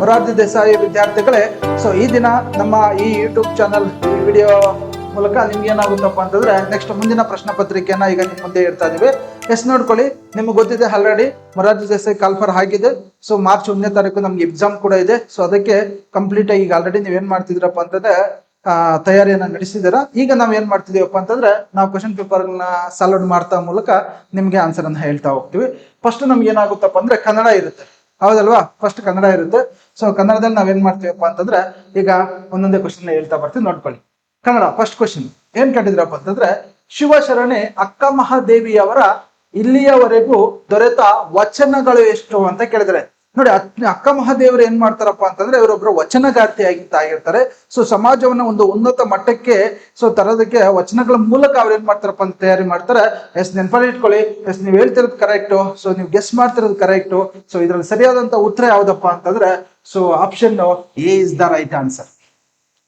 ಮೊರಾರ್ಜಿ ದೇಸಾಯಿ ವಿದ್ಯಾರ್ಥಿಗಳೇ, ಸೊ ಈ ದಿನ ನಮ್ಮ ಈ ಯೂಟ್ಯೂಬ್ ಚಾನಲ್ ಈ ವಿಡಿಯೋ ಮೂಲಕ ನಿಮ್ಗೆ ಏನಾಗುತ್ತಪ್ಪ ಅಂತಂದ್ರೆ ನೆಕ್ಸ್ಟ್ ಮುಂದಿನ ಪ್ರಶ್ನೆ ಪತ್ರಿಕೆಯನ್ನ ಈಗ ನಿಮ್ ಮುಂದೆ ಇಡ್ತಾ ಇದೀವಿ. ನೋಡ್ಕೊಳ್ಳಿ, ನಿಮ್ಗೆ ಗೊತ್ತಿದೆ ಆಲ್ರೆಡಿ ಮೊರಾರ್ಜಿ ದೇಸಾಯಿ ಕಾಲ್ಫರ್ ಆಗಿದೆ. ಸೊ ಮಾರ್ಚ್ 1ನೇ ತಾರೀಕು ನಮ್ಗೆ ಎಕ್ಸಾಮ್ ಕೂಡ ಇದೆ. ಸೊ ಅದಕ್ಕೆ ಕಂಪ್ಲೀಟ್ ಆಗಿ ಈಗ ಆಲ್ರೆಡಿ ನೀವೇನ್ ಮಾಡ್ತಿದ್ರಪ್ಪ ಅಂತಂದ್ರೆ ತಯಾರಿಯನ್ನ ನಡೆಸಿದಾರ. ಈಗ ನಾವ್ ಏನ್ ಮಾಡ್ತಿದೀವಪ್ಪ ಅಂತಂದ್ರೆ ನಾವು ಕ್ವಶನ್ ಪೇಪರ್ ನ ಸಾಲ್ವ್ ಮಾಡ್ತಾ ಮೂಲಕ ನಿಮ್ಗೆ ಆನ್ಸರ್ ಅನ್ನ ಹೇಳ್ತಾ ಹೋಗ್ತೀವಿ. ಫಸ್ಟ್ ನಮ್ಗೆ ಏನಾಗುತ್ತಪ್ಪ ಅಂದ್ರೆ ಕನ್ನಡ ಇರುತ್ತೆ, ಹೌದಲ್ವಾ? ಫಸ್ಟ್ ಕನ್ನಡ ಇರುತ್ತೆ. ಸೊ ಕನ್ನಡದಲ್ಲಿ ನಾವೇನ್ ಮಾಡ್ತೀವಪ್ಪ ಅಂತಂದ್ರೆ ಈಗ ಒಂದೊಂದೇ ಕ್ವಶನ್ ಹೇಳ್ತಾ ಬರ್ತೀವಿ. ನೋಡ್ಕೊಳ್ಳಿ, ಕನ್ನಡ ಫಸ್ಟ್ ಕ್ವಶನ್ ಏನ್ ಕೇಳಿದ್ರಪ್ಪ ಅಂತಂದ್ರೆ, ಶಿವಶರಣೆ ಅಕ್ಕ ಮಹಾದೇವಿಯವರ ಇಲ್ಲಿಯವರೆಗೂ ದೊರೆತ ವಚನಗಳು ಎಷ್ಟು ಅಂತ ಕೇಳಿದ್ರೆ, ನೋಡಿ ಅಕ್ಕ ಮಹಾದೇವರು ಏನ್ ಮಾಡ್ತಾರಪ್ಪ ಅಂತಂದ್ರೆ ಇವರೊಬ್ಬರು ವಚನಗಾರ್ತಿ ಆಗಿರ್ತಾರೆ. ಸೊ ಸಮಾಜವನ್ನ ಒಂದು ಉನ್ನತ ಮಟ್ಟಕ್ಕೆ ಸೊ ತರೋದಕ್ಕೆ ವಚನಗಳ ಮೂಲಕ ಅವ್ರು ಏನ್ ಮಾಡ್ತಾರಪ್ಪ ಅಂತ ತಯಾರಿ ಮಾಡ್ತಾರೆ. ನೆನಪಲ್ಲಿ ಇಟ್ಕೊಳ್ಳಿ, ನೀವ್ ಹೇಳ್ತಿರೋದು ಕರೆಕ್ಟು, ಸೊ ನೀವು ಗೆಸ್ ಮಾಡ್ತಿರೋದು ಕರೆಕ್ಟು. ಸೊ ಇದ್ರಲ್ಲಿ ಸರಿಯಾದಂತ ಉತ್ತರ ಯಾವ್ದಪ್ಪ ಅಂತಂದ್ರೆ so option A is the right answer.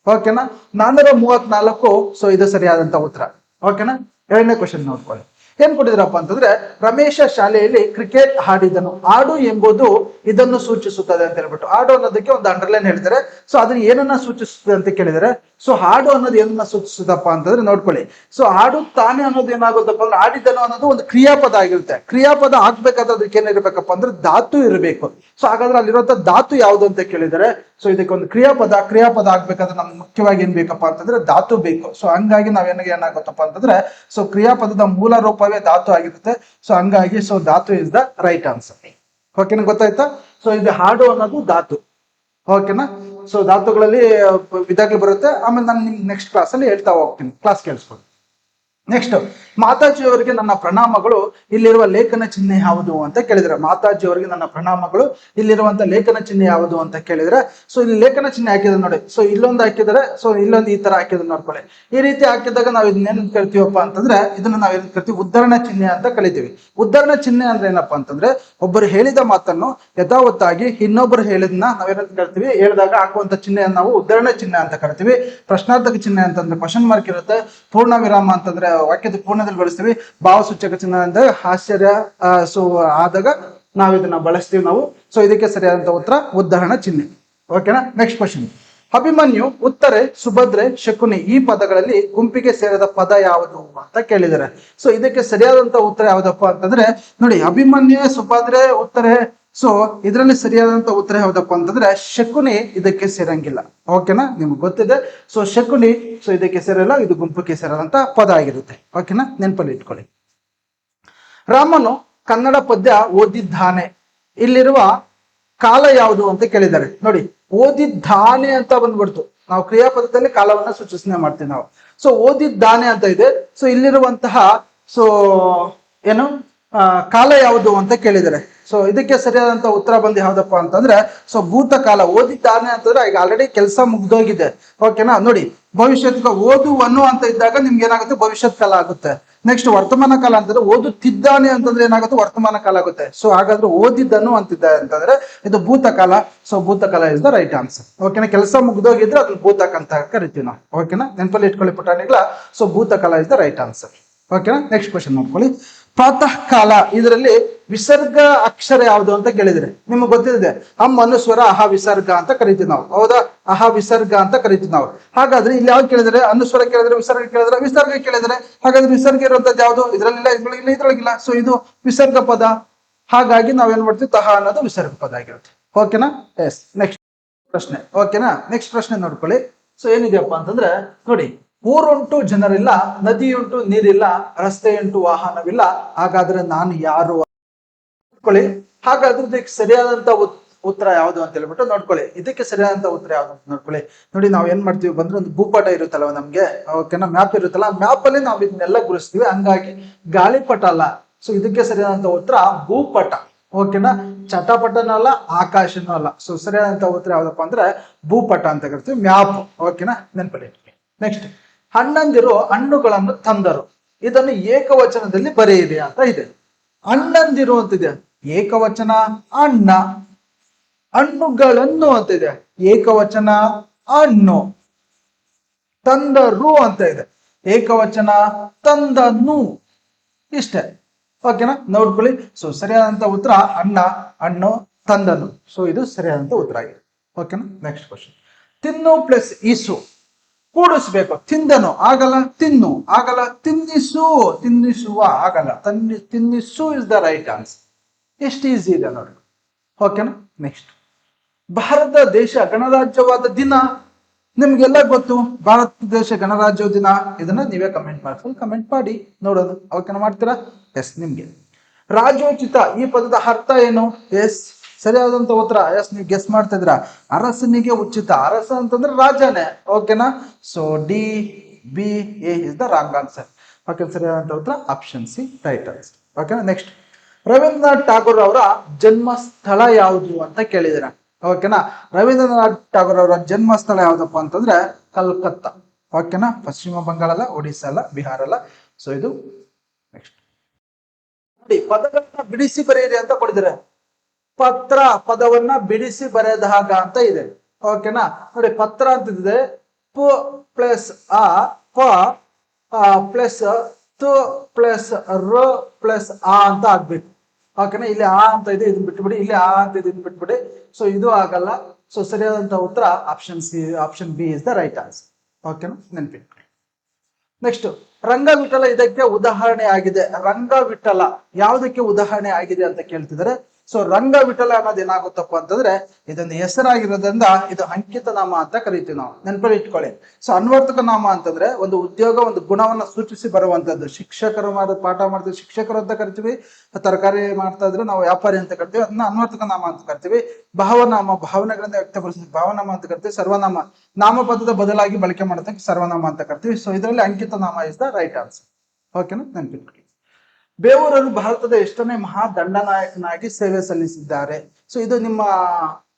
ಓಕೆನಾ? 434. ಸೊ ಇದು ಸರಿಯಾದಂತ ಉತ್ತರ. ಓಕೆನಾ? ಎರಡನೇ ಕ್ವಶನ್ ನೋಡ್ಕೊಳ್ಳಿ, ಏನ್ ಕೊಟ್ಟಿದ್ರಪ್ಪ ಅಂತಂದ್ರೆ, ರಮೇಶ ಶಾಲೆಯಲ್ಲಿ ಕ್ರಿಕೆಟ್ ಆಡಿದನು. ಆಡು ಎಂಬುದು ಇದನ್ನು ಸೂಚಿಸುತ್ತದೆ ಅಂತ ಹೇಳ್ಬಿಟ್ಟು ಆಡು ಅನ್ನೋದಕ್ಕೆ ಒಂದು ಅಂಡರ್ಲೈನ್ ಹೇಳ್ತಾರೆ. ಸೊ ಅದನ್ನ ಏನನ್ನ ಸೂಚಿಸುತ್ತದೆ ಅಂತ ಕೇಳಿದರೆ, ಸೊ ಹಾಡು ಅನ್ನೋದು ಏನನ್ನ ಸೂಚಿಸುತ್ತಪ್ಪ ಅಂತಂದ್ರೆ ನೋಡ್ಕೊಳ್ಳಿ, ಸೊ ಹಾಡು ತಾನೇ ಅನ್ನೋದು ಏನಾಗುತ್ತಪ್ಪ ಅಂದ್ರೆ ಆಡಿದನು ಅನ್ನೋದು ಒಂದು ಕ್ರಿಯಾಪದ ಆಗಿರುತ್ತೆ. ಕ್ರಿಯಾಪದ ಆಗ್ಬೇಕಾದ್ರೆ ಅದಕ್ಕೆ ಏನಿರ್ಬೇಕಪ್ಪ ಅಂದ್ರೆ ಧಾತು ಇರಬೇಕು. ಸೊ ಹಾಗಾದ್ರೆ ಅಲ್ಲಿರುವಂತ ಧಾತು ಯಾವುದು ಅಂತ ಕೇಳಿದರೆ, ಸೊ ಇದಕ್ಕೆ ಒಂದು ಕ್ರಿಯಾಪದ ಆಗ್ಬೇಕಾದ್ರೆ ನಮ್ಗೆ ಮುಖ್ಯವಾಗಿ ಏನ್ ಬೇಕಪ್ಪ ಅಂತಂದ್ರೆ ಧಾತು ಬೇಕು. ಸೊ ಹಂಗಾಗಿ ಏನಾಗುತ್ತಪ್ಪ ಅಂತಂದ್ರೆ ಸೊ ಕ್ರಿಯಾಪದದ ಮೂಲ ರೂಪವೇ ಧಾತು ಆಗಿರುತ್ತೆ. ಸೊ ಹಂಗಾಗಿ ಸೊ ಧಾತು ಇಸ್ ದ ರೈಟ್ ಆನ್ಸರ್. ಓಕೆನಾ? ಗೊತ್ತಾಯ್ತಾ? ಸೊ ಇದು ಹಾಡು ಅನ್ನೋದು ಧಾತು. ಓಕೆನಾ? ಸೊ ಧಾತುಗಳಲ್ಲಿ ವಿಧಗಳು ಬರುತ್ತೆ. ಆಮೇಲೆ ನಾನು ನಿಮ್ಗೆ ನೆಕ್ಸ್ಟ್ ಕ್ಲಾಸ್ ಅಲ್ಲಿ ಹೇಳ್ತಾ ಹೋಗ್ತೀನಿ. ಕ್ಲಾಸ್ ಕೇಳಿಸ್ಕೊಳ್ಳಿ. ನೆಕ್ಸ್ಟ್, ಮಾತಾಜಿಯವರಿಗೆ ನನ್ನ ಪ್ರಣಾಮಗಳು, ಇಲ್ಲಿರುವ ಲೇಖನ ಚಿಹ್ನೆ ಯಾವುದು ಅಂತ ಕೇಳಿದ್ರೆ, ಮಾತಾಜಿಯವರಿಗೆ ನನ್ನ ಪ್ರಣಾಮಗಳು, ಇಲ್ಲಿರುವಂತ ಲೇಖನ ಚಿಹ್ನೆ ಯಾವುದು ಅಂತ ಕೇಳಿದ್ರೆ, ಸೊ ಇಲ್ಲಿ ಲೇಖನ ಚಿಹ್ನೆ ಹಾಕಿದ್ರೆ ನೋಡಿ, ಸೊ ಇಲ್ಲೊಂದು ಹಾಕಿದರೆ, ಸೊ ಇಲ್ಲೊಂದು ಈ ತರ ಹಾಕಿದ್ರೆ ನೋಡ್ಕೊಳ್ಳಿ. ಈ ರೀತಿ ಹಾಕಿದಾಗ ನಾವು ಇದನ್ನೇನ್ ಕರಿತೀವಪ್ಪ ಅಂತಂದ್ರೆ ಇದನ್ನ ನಾವೇನ್ ಕರಿತೀವಿ, ಉದ್ಧರಣ ಚಿಹ್ನೆ ಅಂತ ಕರಿತೀವಿ. ಉದ್ಧರಣ ಚಿಹ್ನೆ ಅಂದ್ರೆ ಏನಪ್ಪಾ ಅಂತಂದ್ರೆ ಒಬ್ಬರು ಹೇಳಿದ ಮಾತನ್ನು ಯಥಾವತ್ತಾಗಿ ಇನ್ನೊಬ್ಬರು ಹೇಳಿದ್ನ ನಾವೇನಂತ ಕರಿತೀವಿ, ಹೇಳಿದಾಗ ಹಾಕುವಂತ ಚಿಹ್ನೆಯನ್ನು ನಾವು ಉದ್ಧರಣ ಚಿಹ್ನೆ ಅಂತ ಕರಿತೀವಿ. ಪ್ರಶ್ನಾರ್ಥಕ ಚಿಹ್ನೆ ಅಂತಂದ್ರೆ ಕ್ವಶನ್ ಮಾರ್ಕ್ ಇರುತ್ತೆ. ಪೂರ್ಣ ವಿರಾಮ ಅಂತಂದ್ರೆ ವಾಕ್ಯದ ಪೂರ್ಣದಲ್ಲಿ ಬಳಸ್ತೀವಿ. ಭಾವಸೂಚಕ ಚಿಹ್ನೆ ಅಂದ್ರೆ ಆಶ್ಚರ್ಯ ಸೊ ಆದಾಗ ನಾವು ಇದನ್ನ ಬಳಸ್ತೀವಿ ನಾವು. ಸೊ ಇದಕ್ಕೆ ಸರಿಯಾದಂತ ಉತ್ತರ ಉದ್ಧರಣ ಚಿಹ್ನೆ. ಓಕೆನಾ? ನೆಕ್ಸ್ಟ್ ಕ್ವಶನ್, ಅಭಿಮನ್ಯು, ಉತ್ತರೆ, ಸುಭದ್ರೆ, ಶಕುನಿ ಈ ಪದಗಳಲ್ಲಿ ಗುಂಪಿಗೆ ಸೇರಿದ ಪದ ಯಾವುದು ಅಂತ ಕೇಳಿದ್ದಾರೆ. ಸೊ ಇದಕ್ಕೆ ಸರಿಯಾದಂತ ಉತ್ತರ ಯಾವ್ದಪ್ಪ ಅಂತಂದ್ರೆ ನೋಡಿ, ಅಭಿಮನ್ಯು, ಸುಭದ್ರೆ, ಉತ್ತರೆ. ಸೊ ಇದರಲ್ಲಿ ಸರಿಯಾದಂತ ಉತ್ತರ ಯಾವ್ದಪ್ಪ ಅಂತಂದ್ರೆ ಶಕುನಿ ಇದಕ್ಕೆ ಸೇರಂಗಿಲ್ಲ. ಓಕೆನಾ? ನಿಮ್ಗೆ ಗೊತ್ತಿದೆ. ಸೊ ಶಕುನಿ ಸೊ ಇದಕ್ಕೆ ಸೇರಲ್ಲ, ಇದು ಗುಂಪಿಗೆ ಸೇರದಂತ ಪದ ಆಗಿರುತ್ತೆ. ಓಕೆನಾ? ನೆನಪಲ್ಲಿ ಇಟ್ಕೊಳ್ಳಿ. ರಾಮನು ಕನ್ನಡ ಪದ್ಯ ಓದಿದ್ದಾನೆ, ಇಲ್ಲಿರುವ ಕಾಲ ಯಾವುದು ಅಂತ ಕೇಳಿದ್ದಾರೆ. ನೋಡಿ, ಓದಿದ್ದಾನೆ ಅಂತ ಬಂದ್ಬಿಡ್ತು. ನಾವು ಕ್ರಿಯಾಪದದಲ್ಲಿ ಕಾಲವನ್ನ ಸೂಚನೆ ಮಾಡ್ತೀವಿ ನಾವು. ಸೊ ಓದಿದ್ದಾನೆ ಅಂತ ಇದೆ. ಸೊ ಇಲ್ಲಿರುವಂತಹ ಸೊ ಏನು ಕಾಲ ಯಾವುದು ಅಂತ ಕೇಳಿದರೆ, ಸೊ ಇದಕ್ಕೆ ಸರಿಯಾದಂತ ಉತ್ತರ ಬಂದು ಯಾವ್ದಪ್ಪ ಅಂತಂದ್ರೆ ಸೊ ಭೂತಕಾಲ. ಓದಿದ್ದಾನೆ ಅಂತಂದ್ರೆ ಈಗ ಆಲ್ರೆಡಿ ಕೆಲಸ ಮುಗ್ದೋಗಿದೆ. ಓಕೆನಾ? ನೋಡಿ, ಭವಿಷ್ಯತ್ ಓದುವನು ಅಂತ ಇದ್ದಾಗ ನಿಮ್ಗೆ ಏನಾಗುತ್ತೆ, ಭವಿಷ್ಯತ್ ಕಾಲ ಆಗುತ್ತೆ. ನೆಕ್ಸ್ಟ್ ವರ್ತಮಾನ ಕಾಲ ಅಂತಂದ್ರೆ ಓದುತ್ತಿದ್ದಾನೆ ಅಂತಂದ್ರೆ ಏನಾಗುತ್ತೆ, ವರ್ತಮಾನ ಕಾಲ ಆಗುತ್ತೆ. ಸೊ ಹಾಗಾದ್ರೆ ಓದಿದ್ದನು ಅಂತಿದ್ದಾರೆ ಅಂತಂದ್ರೆ ಇದು ಭೂತಕಾಲ. ಸೊ ಭೂತಕಾಲ ಇಸ್ ದ ರೈಟ್ ಆನ್ಸರ್. ಓಕೆನಾ? ಕೆಲಸ ಮುಗ್ದೋಗಿದ್ರೆ ಅದನ್ನ ಭೂತಕ ಅಂತ ಕರಿತೀವಿ ನಾವು. ಓಕೆನಾ? ನೆನಪಲ್ಲಿ ಇಟ್ಕೊಳ್ಳಿ ಪುಟಾಣಿಗಳ. ಸೊ ಭೂತಕಾಲ ಇಸ್ ದ ರೈಟ್ ಆನ್ಸರ್. ಓಕೆನಾ? ನೆಕ್ಸ್ಟ್ ಕ್ವಶನ್ ನೋಡ್ಕೊಳ್ಳಿ, ಪ್ರಾತಃ ಕಾಲ ಇದರಲ್ಲಿ ವಿಸರ್ಗ ಅಕ್ಷರ ಯಾವುದು ಅಂತ ಕೇಳಿದ್ರೆ ನಿಮ್ಗೆ ಗೊತ್ತಿದೆ. ಅನುಸ್ವರ ಅಹ ವಿಸರ್ಗ ಅಂತ ಕರಿತೀವಿ ನಾವು. ಹೌದಾ? ಅಹ ವಿಸರ್ಗ ಅಂತ ಕರಿತೀವಿ ನಾವು. ಹಾಗಾದ್ರೆ ಇಲ್ಲಿ ಯಾವ್ದು ಕೇಳಿದ್ರೆ, ಅನುಸ್ವರ ಕೇಳಿದ್ರೆ, ವಿಸರ್ಗ ಕೇಳಿದ್ರೆ, ವಿಸರ್ಗ ಕೇಳಿದ್ರೆ, ಹಾಗಾದ್ರೆ ವಿಸರ್ಗ ಇರುವಂತದ್ದು ಯಾವುದು? ಇದ್ರಲ್ಲಿಲ್ಲ, ಇದ್ರೊಳಗಿಲ್ಲ. ಸೊ ಇದು ವಿಸರ್ಗ ಪದ. ಹಾಗಾಗಿ ನಾವೇನ್ ಮಾಡ್ತೀವಿ, ತಹ ಅನ್ನೋದು ವಿಸರ್ಗ ಪದ ಆಗಿರುತ್ತೆ. ಓಕೆನಾ? ಎಸ್. ನೆಕ್ಸ್ಟ್ ಪ್ರಶ್ನೆ. ಓಕೆನಾ? ನೆಕ್ಸ್ಟ್ ಪ್ರಶ್ನೆ ನೋಡ್ಕೊಳ್ಳಿ. ಸೊ ಏನಿದೆಯಪ್ಪ ಅಂತಂದ್ರೆ ನೋಡಿ, ಊರುಂಟು ಜನರಿಲ್ಲ, ನದಿಯುಂಟು ನೀರಿಲ್ಲ, ರಸ್ತೆಯುಂಟು ವಾಹನವಿಲ್ಲ, ಹಾಗಾದ್ರೆ ನಾನು ಯಾರು ನೋಡ್ಕೊಳ್ಳಿ. ಹಾಗಾದ್ರೆ ಇದಕ್ಕೆ ಸರಿಯಾದಂತ ಉತ್ತರ ಯಾವುದು ಅಂತ ಹೇಳ್ಬಿಟ್ಟು ನೋಡ್ಕೊಳ್ಳಿ. ಇದಕ್ಕೆ ಸರಿಯಾದಂತ ಉತ್ತರ ಯಾವ್ದು ಅಂತ ನೋಡ್ಕೊಳ್ಳಿ. ನೋಡಿ, ನಾವ್ ಏನ್ ಮಾಡ್ತೀವಿ ಬಂದ್ರೆ ಒಂದು ಭೂಪಟ ಇರುತ್ತಲ್ವ ನಮ್ಗೆ. ಓಕೆನಾ? ಮ್ಯಾಪ್ ಇರುತ್ತಲ್ಲ, ಮ್ಯಾಪ್ ಅಲ್ಲಿ ನಾವ್ ಇದನ್ನೆಲ್ಲ ಗುರುಸ್ತೀವಿ. ಹಂಗಾಗಿ ಗಾಳಿಪಟ ಅಲ್ಲ. ಸೊ ಇದಕ್ಕೆ ಸರಿಯಾದಂತ ಉತ್ತರ ಭೂಪಟ. ಓಕೆನಾ? ಚಟಪಟನೂ ಅಲ್ಲ, ಆಕಾಶನೂ ಅಲ್ಲ. ಸೊ ಸರಿಯಾದಂತ ಉತ್ತರ ಯಾವ್ದಪ್ಪ ಅಂದ್ರೆ ಭೂಪಟ ಅಂತ ಕರಿತೀವಿ, ಮ್ಯಾಪ್. ಓಕೆನಾ? ನೆನ್ಪಲ್ಲಿ. ನೆಕ್ಸ್ಟ್, ಅಣ್ಣಂದಿರು ಹಣ್ಣುಗಳನ್ನು ತಂದರು, ಇದನ್ನು ಏಕವಚನದಲ್ಲಿ ಬರೆಯಿರಿ ಅಂತ ಇದೆ. ಅಣ್ಣಂದಿರು ಅಂತಿದೆ, ಏಕವಚನ ಅಣ್ಣ. ಹಣ್ಣುಗಳನ್ನು ಅಂತಿದೆ, ಏಕವಚನ ಹಣ್ಣು. ತಂದರು ಅಂತ ಇದೆ, ಏಕವಚನ ತಂದನು. ಇಷ್ಟೇ. ಓಕೆನಾ? ನೋಡ್ಕೊಳ್ಳಿ. ಸೊ ಸರಿಯಾದಂತ ಉತ್ತರ ಅಣ್ಣ, ಹಣ್ಣು, ತಂದನು. ಸೊ ಇದು ಸರಿಯಾದಂತ ಉತ್ತರ ಆಗಿದೆ. ಓಕೆನಾ. ನೆಕ್ಸ್ಟ್ ಕ್ವಶನ್, ತಿನ್ನು ಪ್ಲಸ್ ಈಸು ಕೂಡಿಸ್ಬೇಕು. ತಿಂದನು ಆಗಲ್ಲ, ತಿನ್ನು ಆಗಲ್ಲ, ತಿನ್ನಿಸು ತಿನ್ನಿಸುವ ಆಗಲ್ಲ, ತಿನ್ನಿಸು ಇಸ್ ದ ರೈಟ್ ಆನ್ಸರ್. ಎಷ್ಟು ಈಸಿ ಇದೆ ನೋಡಿ. ಓಕೆನಾ. ನೆಕ್ಸ್ಟ್, ಭಾರತ ದೇಶ ಗಣರಾಜ್ಯವಾದ ದಿನ ನಿಮ್ಗೆಲ್ಲ ಗೊತ್ತು. ಭಾರತ ದೇಶ ಗಣರಾಜ್ಯ ದಿನ, ಇದನ್ನ ನೀವೇ ಕಮೆಂಟ್ ಮಾಡಿ ನೋಡೋಣ. ಓಕೆನಾ, ಮಾಡ್ತೀರಾ? ಎಸ್. ನಿಮ್ಗೆ ರಾಜ್ಯೋಚಿತ ಈ ಪದದ ಅರ್ಥ ಏನು? ಎಸ್, ಸರಿಯಾದಂತ ಉತ್ತರ. ಎಸ್, ನೀವು ಗೆಸ್ ಮಾಡ್ತಾ ಇದ್ರ. ಅರಸನಿಗೆ ಉಚಿತ. ಅರಸ ಅಂತಂದ್ರೆ ರಾಜನೇ. ಓಕೆನಾ. So D B A is the wrong answer. Okay, ಸರಿಯಾದಂತ ಉತ್ತರ ಆಪ್ಷನ್ ಸಿ ರೈಟ್ ಆನ್ಸರ್. ಓಕೆನಾ. ನೆಕ್ಸ್ಟ್, ರವೀಂದ್ರನಾಥ್ ಟಾಗೋರ್ ಅವರ ಜನ್ಮ ಸ್ಥಳ ಯಾವುದು ಅಂತ ಕೇಳಿದಿರ. ಓಕೆನಾ. ರವೀಂದ್ರನಾಥ್ ಟಾಗೋರ್ ಅವರ ಜನ್ಮ ಸ್ಥಳ ಯಾವ್ದಪ್ಪ ಅಂತಂದ್ರೆ ಕಲ್ಕತ್ತಾ. ಓಕೆನಾ. ಪಶ್ಚಿಮ ಬಂಗಾಳ ಅಲ್ಲ, ಒಡಿಸ್ಸಾ ಅಲ್ಲ, ಬಿಹಾರ ಅಲ್ಲ. ಸೊ ಇದು ನೆಕ್ಸ್ಟ್ ನೋಡಿ, ಪದಗಳನ್ನ ಬಿಡಿಸಿ ಬರೆಯಿರಿ ಅಂತ ಕೊಡಿದರೆ. ಪತ್ರ ಪದವನ್ನ ಬಿಡಿಸಿ ಬರೆದಾಗ ಅಂತ ಇದೆ. ಓಕೆನಾ. ನೋಡಿ, ಪತ್ರ ಅಂತಿದೆ, ಪ ಪ್ಲಸ್ ಆ, ಪ ಪ್ಲಸ್ ತು ಪ್ಲಸ್ ರ ಪ್ಲಸ್ ಆ ಅಂತ ಆಗ್ಬೇಕು. ಓಕೆನಾ. ಇಲ್ಲಿ ಆ ಅಂತ ಇದೆ, ಇದನ್ನ ಬಿಟ್ಬಿಡಿ. ಇಲ್ಲಿ ಆ ಅಂತ ಇದೆ, ಇದನ್ನ ಬಿಟ್ಬಿಡಿ. ಸೊ ಇದು ಆಗಲ್ಲ. ಸೊ ಸರಿಯಾದಂತ ಉತ್ತರ option B is the right answer. ಓಕೆನಾ, ನೆನ್ಪಿಟ್ಕೊಳ್ಳಿ. ನೆಕ್ಸ್ಟ್, ರಂಗವಿಠಲ ಇದಕ್ಕೆ ಉದಾಹರಣೆ ಆಗಿದೆ. ರಂಗವಿಠಲ ಯಾವುದಕ್ಕೆ ಉದಾಹರಣೆ ಆಗಿದೆ ಅಂತ ಕೇಳ್ತಿದ್ದಾರೆ. ಸೊ ರಂಗವಿಠಲ ಅನ್ನೋದು ಏನಾಗುತ್ತಪ್ಪ ಅಂತಂದ್ರೆ ಇದೊಂದು ಹೆಸರಾಗಿರೋದ್ರಿಂದ ಇದು ಅಂಕಿತ ನಾಮ ಅಂತ ಕರಿತೀವಿ ನಾವು. ನೆನಪಲ್ಲಿ ಇಟ್ಕೊಳ್ಳಿ. ಸೊ ಅನ್ವರ್ತಕ ನಾಮ ಅಂತಂದ್ರೆ ಒಂದು ಉದ್ಯೋಗ, ಒಂದು ಗುಣವನ್ನ ಸೂಚಿಸಿ ಬರುವಂತದ್ದು. ಶಿಕ್ಷಕರು ಪಾಠ ಮಾಡ್ತೀವಿ, ಶಿಕ್ಷಕರು ಅಂತ ಕರಿತೀವಿ. ತರಕಾರಿ ಮಾಡ್ತಾ ಇದ್ರೆ ನಾವು ವ್ಯಾಪಾರಿ ಅಂತ ಕರಿತೀವಿ, ಅದನ್ನ ಅನ್ವರ್ತಕ ನಾಮ ಅಂತ ಕರಿತೀವಿ. ಭಾವನಾಮ, ಭಾವನೆಗಳನ್ನ ವ್ಯಕ್ತಪಡಿಸಿ ಭಾವನಾಮ ಅಂತ ಕರಿತೀವಿ. ಸರ್ವನಾಮ, ನಾಮಪದದ ಬದಲಾಗಿ ಬಳಕೆ ಮಾಡೋದಕ್ಕೆ ಸರ್ವನಾಮ ಅಂತ ಕರಿತೀವಿ. ಸೊ ಇದರಲ್ಲಿ ಅಂಕಿತ ನಾಮ ಇಸ್ ದ ರೈಟ್ ಆನ್ಸರ್. ಓಕೆನಾ, ನೆನಪಿಟ್ಕೊಳ್ಳಿ. ಬೇವೂರರು ಭಾರತದ ಎಷ್ಟನೇ ಮಹಾ ದಂಡನಾಯಕನಾಗಿ ಸೇವೆ ಸಲ್ಲಿಸಿದ್ದಾರೆ? ಸೊ ಇದು ನಿಮ್ಮ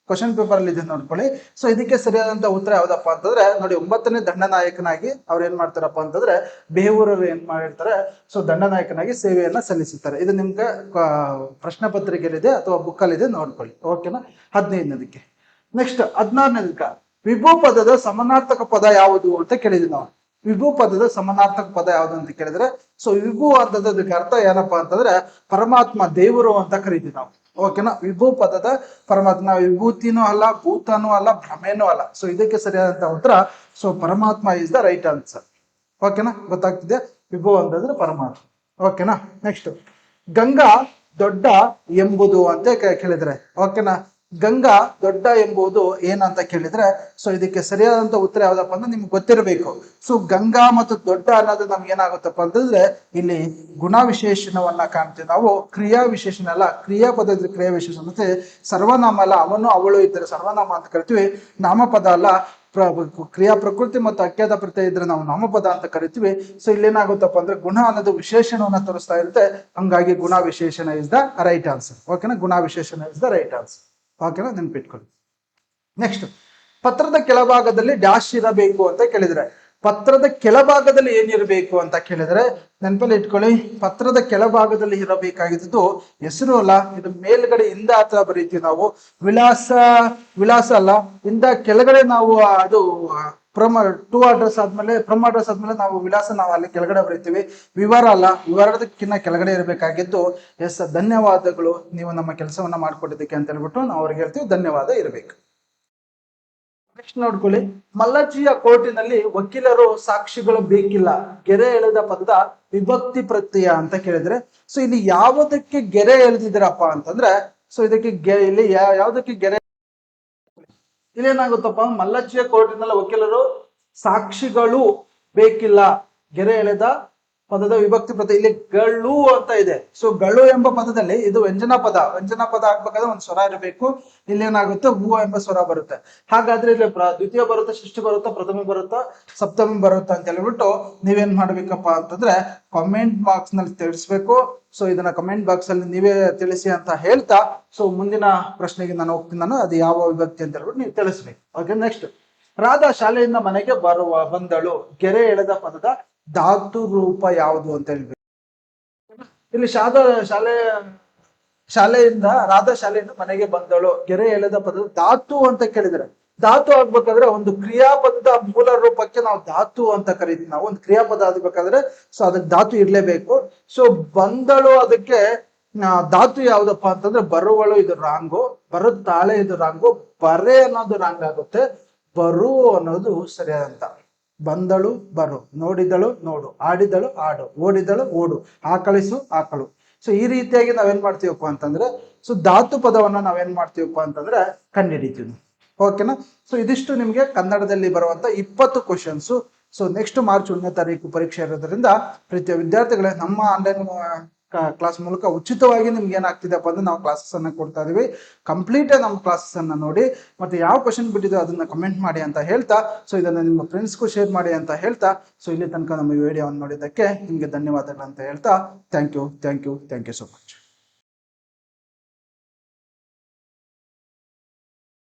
ಕ್ವಶನ್ ಪೇಪರ್ ಅಲ್ಲಿ ಇದೆ, ನೋಡ್ಕೊಳ್ಳಿ. ಸೊ ಇದಕ್ಕೆ ಸರಿಯಾದಂತ ಉತ್ತರ ಯಾವ್ದಪ್ಪ ಅಂತಂದ್ರೆ ನೋಡಿ, 9ನೇ ದಂಡನಾಯಕನಾಗಿ ಅವ್ರು ಏನ್ ಮಾಡ್ತಾರಪ್ಪ ಅಂತಂದ್ರೆ ಬೇವೂರರು ಏನ್ ಮಾಡಿರ್ತಾರೆ, ಸೊ ದಂಡನಾಯಕನಾಗಿ ಸೇವೆಯನ್ನ ಸಲ್ಲಿಸುತ್ತಾರೆ. ಇದು ನಿಮ್ಗೆ ಪ್ರಶ್ನೆ ಪತ್ರಿಕೆಯಲ್ಲಿದೆ ಅಥವಾ ಬುಕ್ಕಲ್ಲಿದೆ, ನೋಡ್ಕೊಳ್ಳಿ. ಓಕೆನಾ. 15ನೇದಕ್ಕೆ. ನೆಕ್ಸ್ಟ್ 16ನೇದಕ್ಕೆ, ವಿಭೂ ಪದದ ಸಮಾನಾರ್ಥಕ ಪದ ಯಾವುದು ಅಂತ ಕೇಳಿದ್ವಿ ನಾವು. ವಿಭೂ ಪದದ ಸಮಾನಾರ್ಥಕ ಪದ ಯಾವುದು ಅಂತ ಕೇಳಿದ್ರೆ, ಸೊ ವಿಭೂ ಅಂತದಕ್ಕೆ ಅರ್ಥ ಏನಪ್ಪಾ ಅಂತಂದ್ರೆ ಪರಮಾತ್ಮ, ದೇವರು ಅಂತ ಕರಿತೀವಿ ನಾವು. ಓಕೆನಾ. ವಿಭೂ ಪದದ ಪರಮಾತ್ಮ, ವಿಭೂತಿನೂ ಅಲ್ಲ, ಭೂತನೂ ಅಲ್ಲ, ಭ್ರಮೆನೂ ಅಲ್ಲ. ಸೊ ಇದಕ್ಕೆ ಸರಿಯಾದಂತ ಉತ್ತರ ಸೊ ಪರಮಾತ್ಮ ಇಸ್ ದ ರೈಟ್ ಆನ್ಸರ್. ಓಕೆನಾ, ಗೊತ್ತಾಗ್ತಿದೆ. ವಿಭೂ ಅಂತಂದ್ರೆ ಪರಮಾತ್ಮ. ಓಕೆನಾ. ನೆಕ್ಸ್ಟ್, ಗಂಗಾ ದೊಡ್ಡ ಎಂಬುದು ಅಂತ ಕೇಳಿದ್ರೆ. ಓಕೆನಾ. ಗಂಗಾ ದೊಡ್ಡ ಎಂಬುದು ಏನಂತ ಕೇಳಿದ್ರೆ, ಸೊ ಇದಕ್ಕೆ ಸರಿಯಾದಂತ ಉತ್ತರ ಯಾವ್ದಪ್ಪ ಅಂದ್ರೆ ನಿಮ್ಗೆ ಗೊತ್ತಿರಬೇಕು. ಸೊ ಗಂಗಾ ಮತ್ತು ದೊಡ್ಡ ಅನ್ನೋದು ನಮ್ಗೆ ಏನಾಗುತ್ತಪ್ಪ ಅಂತಂದ್ರೆ ಇಲ್ಲಿ ಗುಣವಿಶೇಷಣವನ್ನ ಕಾಣ್ತೀವಿ ನಾವು. ಕ್ರಿಯಾ ವಿಶೇಷಣ ಅಲ್ಲ, ಕ್ರಿಯಾಪದ ಇದ್ರೆ ಕ್ರಿಯಾ ವಿಶೇಷಣ. ಮತ್ತೆ ಸರ್ವನಾಮ ಅಲ್ಲ, ಅವನು ಅವಳು ಇದ್ರೆ ಸರ್ವನಾಮ ಅಂತ ಕರಿತೀವಿ. ನಾಮಪದ ಅಲ್ಲ, ಕ್ರಿಯಾ ಪ್ರಕೃತಿ ಮತ್ತು ಅಜ್ಞಾತ ಪ್ರತ್ಯಯ ಇದ್ರೆ ನಾವು ನಾಮಪದ ಅಂತ ಕರಿತೀವಿ. ಸೊ ಇಲ್ಲೇನಾಗುತ್ತಪ್ಪ ಅಂದ್ರೆ ಗುಣ ಅನ್ನೋದು ವಿಶೇಷಣವನ್ನ ತೋರಿಸ್ತಾ ಇರುತ್ತೆ. ಹಂಗಾಗಿ ಗುಣ ವಿಶೇಷಣ ಇಸ್ ದ ರೈಟ್ ಆನ್ಸರ್. ಓಕೆನಾ. ಗುಣ ವಿಶೇಷಣ ಇಸ್ ದ ರೈಟ್ ಆನ್ಸರ್. ಓಕೆನಾ, ನೆನ್ಪಿಟ್ಕೊಳ್ಳಿ. ನೆಕ್ಸ್ಟ್, ಪತ್ರದ ಕೆಳಭಾಗದಲ್ಲಿ ಡ್ಯಾಶ್ ಇರಬೇಕು ಅಂತ ಕೇಳಿದ್ರೆ, ಪತ್ರದ ಕೆಳಭಾಗದಲ್ಲಿ ಏನಿರಬೇಕು ಅಂತ ಕೇಳಿದ್ರೆ ನೆನಪಲ್ಲಿ ಇಟ್ಕೊಳ್ಳಿ. ಪತ್ರದ ಕೆಳಭಾಗದಲ್ಲಿ ಇರಬೇಕಾಗಿದ್ದು ಹೆಸರು ಅಲ್ಲ, ಇದು ಮೇಲ್ಗಡೆ ಇಂದ ಹತ್ರ ಬರೀತೀವಿ ನಾವು. ವಿಳಾಸ ಅಲ್ಲ, ಇಂದ ಕೆಳಗಡೆ ನಾವು ಅದು ಟು ಅಡ್ರೆಸ್ ಆದ್ಮೇಲೆ ಅಡ್ರೆಸ್ ಆದ್ಮೇಲೆ ನಾವು ವಿಳಾಸ ನಾವು ಅಲ್ಲಿ ಕೆಳಗಡೆ ಬರೀತೀವಿ. ವಿವರ ಅಲ್ಲ, ವಿವರದಕ್ಕಿಂತ ಕೆಳಗಡೆ ಇರಬೇಕಾಗಿದ್ದು ಎಸ್ ಧನ್ಯವಾದಗಳು, ನೀವು ನಮ್ಮ ಕೆಲಸವನ್ನ ಮಾಡ್ಕೊಟ್ಟಿದ್ದಕ್ಕೆ ಅಂತ ಹೇಳ್ಬಿಟ್ಟು ನಾವು ಅವ್ರಿಗೆ ಹೇಳ್ತೀವಿ. ಧನ್ಯವಾದ ಇರಬೇಕು. ನೆಕ್ಸ್ಟ್ ನೋಡ್ಕೊಳ್ಳಿ, ಮಲ್ಲಜ್ಜಿಯ ಕೋರ್ಟಿನಲ್ಲಿ ವಕೀಲರು ಸಾಕ್ಷಿಗಳು ಬೇಕಿಲ್ಲ. ಗೆರೆ ಎಳೆದ ಪದದ ವಿಭಕ್ತಿ ಪ್ರತ್ಯಯ ಅಂತ ಕೇಳಿದ್ರೆ, ಸೊ ಇಲ್ಲಿ ಯಾವುದಕ್ಕೆ ಗೆರೆ ಎಳೆದಿದ್ದೀರಪ್ಪ ಅಂತಂದ್ರೆ, ಸೊ ಇದಕ್ಕೆ ಇಲ್ಲಿ ಯಾವುದಕ್ಕೆ ಗೆರೆ, ಇಲ್ಲೇನಾಗುತ್ತಪ್ಪ, ಮಲ್ಲಜ್ಜಿಯ ಕೋರ್ಟಿನಲ್ಲಿ ವಕೀಲರು ಸಾಕ್ಷಿಗಳು ಬೇಕಿಲ್ಲ. ಗೆರೆ ಎಳೆದ ಪದದ ವಿಭಕ್ತಿ ಪ್ರತ್ಯಯ ಇಲ್ಲಿ ಗಳು ಅಂತ ಇದೆ. ಸೊ ಗಳು ಎಂಬ ಪದದಲ್ಲಿ ಇದು ವ್ಯಂಜನ ಪದ ಆಗ್ಬೇಕಾದ್ರೆ ಒಂದು ಸ್ವರ ಇರಬೇಕು. ಇಲ್ಲೇನಾಗುತ್ತೆ, ಹೂ ಎಂಬ ಸ್ವರ ಬರುತ್ತೆ. ಹಾಗಾದ್ರೆ ಇಲ್ಲಿ ದ್ವಿತೀಯ ಬರುತ್ತಾ, ಷಷ್ಠಿ ಬರುತ್ತಾ, ಪ್ರಥಮ ಬರುತ್ತಾ, ಸಪ್ತಮಿ ಬರುತ್ತಾ ಅಂತ ಹೇಳ್ಬಿಟ್ಟು ನೀವೇನ್ ಮಾಡ್ಬೇಕಪ್ಪ ಅಂತಂದ್ರೆ ಕಮೆಂಟ್ ಬಾಕ್ಸ್ ನಲ್ಲಿ ತಿಳಿಸ್ಬೇಕು. ಸೊ ಇದನ್ನ ಕಮೆಂಟ್ ಬಾಕ್ಸ್ ಅಲ್ಲಿ ನೀವೇ ತಿಳಿಸಿ ಅಂತ ಹೇಳ್ತಾ, ಸೊ ಮುಂದಿನ ಪ್ರಶ್ನೆಗೆ ನಾನು ಹೋಗ್ತೀನಿ. ಅದು ಯಾವ ವಿಭಕ್ತಿ ಅಂತ ಹೇಳ್ಬಿಟ್ಟು ನೀವು ತಿಳಿಸ್ಬೇಕು. ಓಕೆ. ನೆಕ್ಸ್ಟ್, ರಾಧಾ ಶಾಲೆಯಿಂದ ಮನೆಗೆ ಬಂದಳು. ಗೆರೆ ಎಳೆದ ಪದದ ಧಾತು ರೂಪ ಯಾವುದು ಅಂತ ಹೇಳ್ಬೇಕು. ಇಲ್ಲಿ ರಾಧಾ ಶಾಲೆಯಿಂದ ಮನೆಗೆ ಬಂದಳು. ಗೆರೆ ಎಳೆದ ಪದದ ಧಾತು ಅಂತ ಕೇಳಿದ್ರೆ, ಧಾತು ಆಗ್ಬೇಕಾದ್ರೆ ಒಂದು ಕ್ರಿಯಾಪದದ ಮೂಲ ರೂಪಕ್ಕೆ ನಾವು ಧಾತು ಅಂತ ಕರಿತೀವಿ. ನಾವು ಒಂದು ಕ್ರಿಯಾಪದ ಆಗ್ಬೇಕಾದ್ರೆ ಸೊ ಅದಕ್ಕೆ ಧಾತು ಇರ್ಲೇಬೇಕು. ಸೊ ಬಂದಳು ಅದಕ್ಕೆ ಧಾತು ಯಾವ್ದಪ್ಪ ಅಂತಂದ್ರೆ ಬರುವಳು ಇದು ರಾಂಗು, ಬರುತ್ತಾಳೆ ಇದು ರಾಂಗು, ಬರೆ ಅನ್ನೋದು ರಾಂಗ್ ಆಗುತ್ತೆ, ಬರು ಅನ್ನೋದು ಸರಿಯಾದಂತ. ಬಂದಳು ಬರು, ನೋಡಿದಳು ನೋಡು, ಆಡಿದಳು ಆಡು, ಓಡಿದಳು ಓಡು, ಆಕಳಿಸು ಆಕಳು. ಸೊ ಈ ರೀತಿಯಾಗಿ ನಾವೇನ್ ಮಾಡ್ತೀವಪ್ಪ ಅಂತಂದ್ರೆ ಸೊ ಧಾತು ಪದವನ್ನ ನಾವೇನ್ ಮಾಡ್ತೀವಪ್ಪ ಅಂತಂದ್ರೆ ಕಂಡುಹಿಡಿತೀವಿ. ಓಕೆನಾ? ಸೊ ಇದಿಷ್ಟು ನಿಮ್ಗೆ ಕನ್ನಡದಲ್ಲಿ ಬರುವಂತ 20 ಕ್ವಶನ್ಸ್. ಸೊ ನೆಕ್ಸ್ಟ್ ಮಾರ್ಚ್ 1ನೇ ತಾರೀಕು ಪರೀಕ್ಷೆ ಇರೋದ್ರಿಂದ ಪ್ರೀತಿಯ ವಿದ್ಯಾರ್ಥಿಗಳೇ, ನಮ್ಮ ಆನ್ಲೈನ್ ಕ್ಲಾಸ್ ಮೂಲಕ ಉಚಿತವಾಗಿ ನಿಮ್ಗೆ ಏನಾಗ್ತಿದೆಪ್ಪ ಅಂದ್ರೆ ನಾವು ಕ್ಲಾಸಸ್ ಅನ್ನ ಕೊಡ್ತಾ ಇದೀವಿ. ಕಂಪ್ಲೀಟ್ ನಮ್ಮ ಕ್ಲಾಸಸ್ ಅನ್ನ ನೋಡಿ, ಮತ್ತೆ ಯಾವ ಕ್ವಶನ್ ಬಿಟ್ಟಿದೆ ಅದನ್ನ ಕಮೆಂಟ್ ಮಾಡಿ ಅಂತ ಹೇಳ್ತಾ, ಸೊ ಇದನ್ನ ನಿಮ್ಮ ಫ್ರೆಂಡ್ಸ್ಗೂ ಶೇರ್ ಮಾಡಿ ಅಂತ ಹೇಳ್ತಾ, ಸೊ ಇಲ್ಲಿ ತನಕ ನಮ್ಮ ವಿಡಿಯೋವನ್ನು ನೋಡಿದ್ದಕ್ಕೆ ನಿಮ್ಗೆ ಧನ್ಯವಾದಗಳು ಅಂತ ಹೇಳ್ತಾ, ಥ್ಯಾಂಕ್ ಯು ಸೊ ಮಚ್.